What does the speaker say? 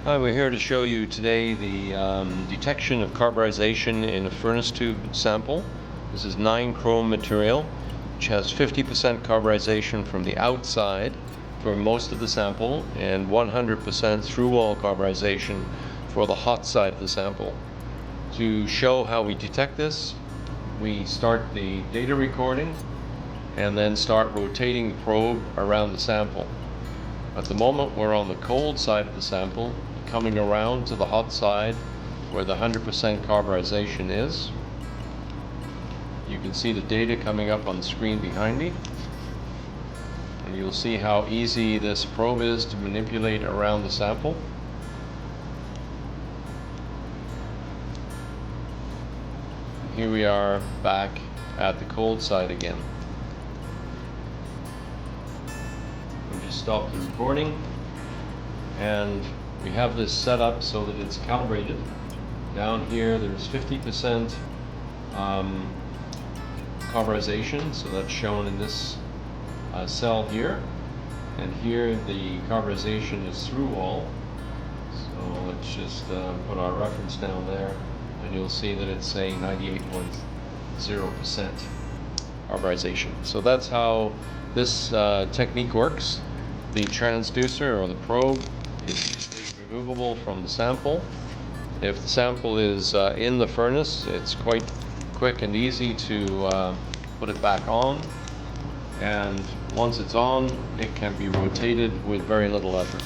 Hi, we're here to show you today the detection of carburization in a furnace tube sample. This is 9 chrome material, which has 50% carburization from the outside for most of the sample and 100% through-wall carburization for the hot side of the sample. To show how we detect this, we start the data recording and then start rotating the probe around the sample. At the moment, we're on the cold side of the sample, coming around to the hot side where the 100% carburization is. You can see the data coming up on the screen behind me, and you'll see how easy this probe is to manipulate around the sample. Here we are back at the cold side again. We just stopped the recording, and we have this set up so that it's calibrated. Down here there's 50% carburization, so that's shown in this cell here. And here the carburization is through wall. So let's just put our reference down there, and you'll see that it's saying 98.0% carburization. So that's how this technique works. The transducer or the probe is removable from the sample. If the sample is in the furnace, it's quite quick and easy to put it back on, and once it's on, it can be rotated with very little effort.